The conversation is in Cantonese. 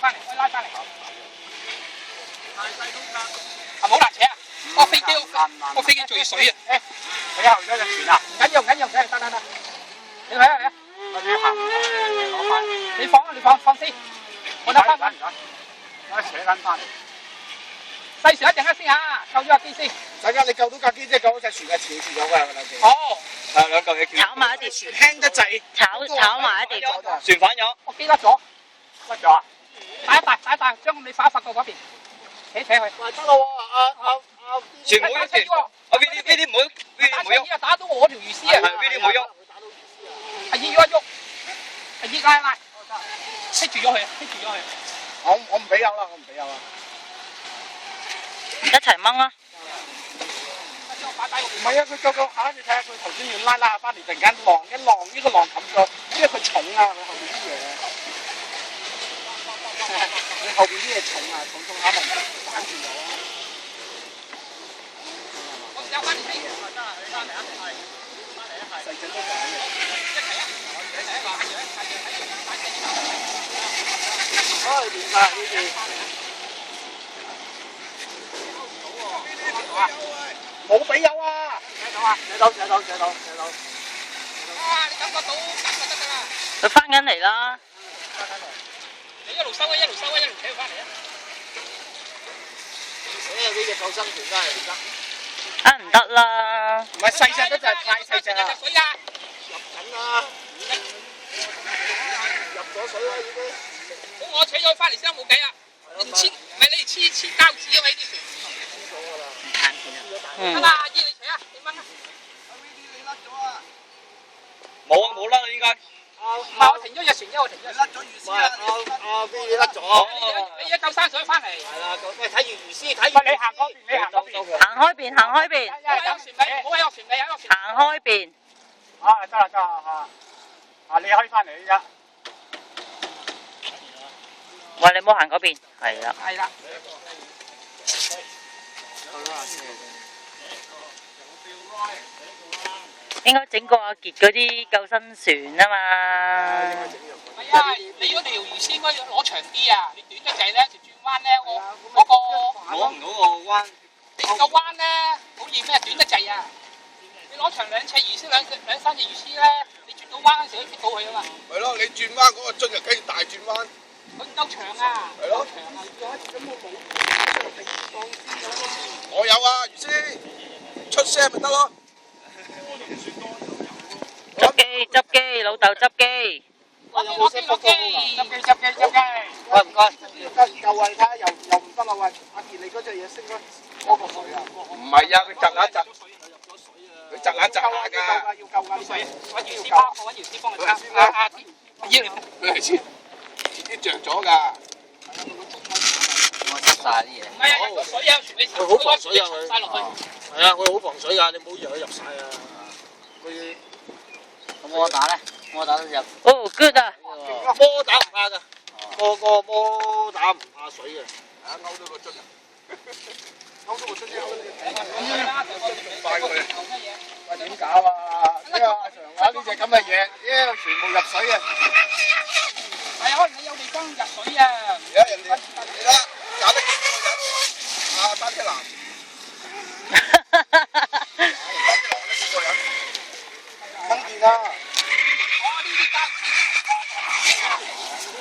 翻嚟，可以拉翻嚟。係冇難扯啊！個飛機墜水啊！誒，你後咗隻船啊？唔緊要，得。你睇下嚟啊！你行攞翻，你放先，我得翻。我扯緊翻嚟。細船一陣間先嚇，救咗架機先。大家你救到架機，即係救到隻船嘅前住咗㗎兩件。哦，係兩嚿嘢炒埋一碟，船輕得滯，炒埋一碟，船反咗。我機甩咗啊！帶一帶，將你發過嗰邊，扯佢。喂，得啦喎，船冇喐住，呢啲唔好喐，打到我條魚絲啊！呢啲唔好喐，阿姨喐，阿姨拉，棘住咗佢。我唔俾油啦，一齊掹啦！唔係啊，佢救下，你睇下佢頭先要拉下翻嚟，突然間一浪呢個浪冚咗，因為佢重啊，佢後邊啲嘢。你後邊啲嘢重啊，重下咪反轉咗。我有翻嚟先，得啦，你翻嚟啊，係，細仔都講嘅，一齊啊，開掂晒呢啲。冇俾油啊！寫到。哇！你感覺到就得㗎啦。佢翻緊嚟啦。你一路收啊，一路扯佢翻嚟啊！寫啊！呢隻救生船真係唔得。唔得啦。唔係細隻得就係太細隻啦。入水啊！入緊啦。入咗水啦已經。好，我扯咗佢翻嚟先，冇計啊！你黐膠紙啊嘛呢啲船。得啦，阿姨你扯啊，幾蚊啊？阿 V D 你甩咗啊？冇甩啦應該。唔係我停咗隻船啫，甩咗魚絲啊！阿 V D 甩咗。你而家救生水翻嚟。係啦，喂睇住魚絲，睇住。你行嗰邊。行開邊。有船尾，唔好喺我船尾，有船。行開邊。啊，得啦嚇。你可以翻嚟依家。喂，你唔好行嗰邊。係啦。應該整過阿傑嗰啲救生船啊嘛。係啊，你嗰條魚絲應該要攞長啲啊！你短得滯咧，條轉彎咧，我嗰個攞唔到個彎。你個彎咧，好似咩短得滯啊！你攞長2尺魚絲，兩三隻魚絲咧，你轉到彎嗰時都棘到佢啊嘛。係咯，你轉彎嗰個樽就梗係大轉彎。佢唔夠長啊！係咯。我有啊，魚絲出聲咪得咯。執機，老豆執機。我有冇識幫佢啊？執機。喂，唔該。又係睇下又唔得啦喂！阿傑你嗰隻嘢升咗嗰個水啊？唔係啊，佢窒下㗎。佢窒下㗎。要救㗎水。揾魚絲幫佢撐。阿姨，佢係前啲着咗㗎。我執晒啲嘢。唔係啊，個水有船尾沉，佢好防水啊佢。曬落去。係啊，佢好防水㗎，你唔好以為佢入晒啊。佢。咁摩打咧？摩打都入。哦 ，good 啊！摩打唔怕㗎，個摩打唔怕水嘅。啊，勾咗個樽啊！勾咗個樽之後，快佢。喂，點搞啊？呢個阿常話呢隻咁嘅嘢，全部入水嘅。係啊，可能你有地方入水啊！而家人哋你睇，搞得幾個人？啊，單車男。掹電啊！哦，呢啲膠紙。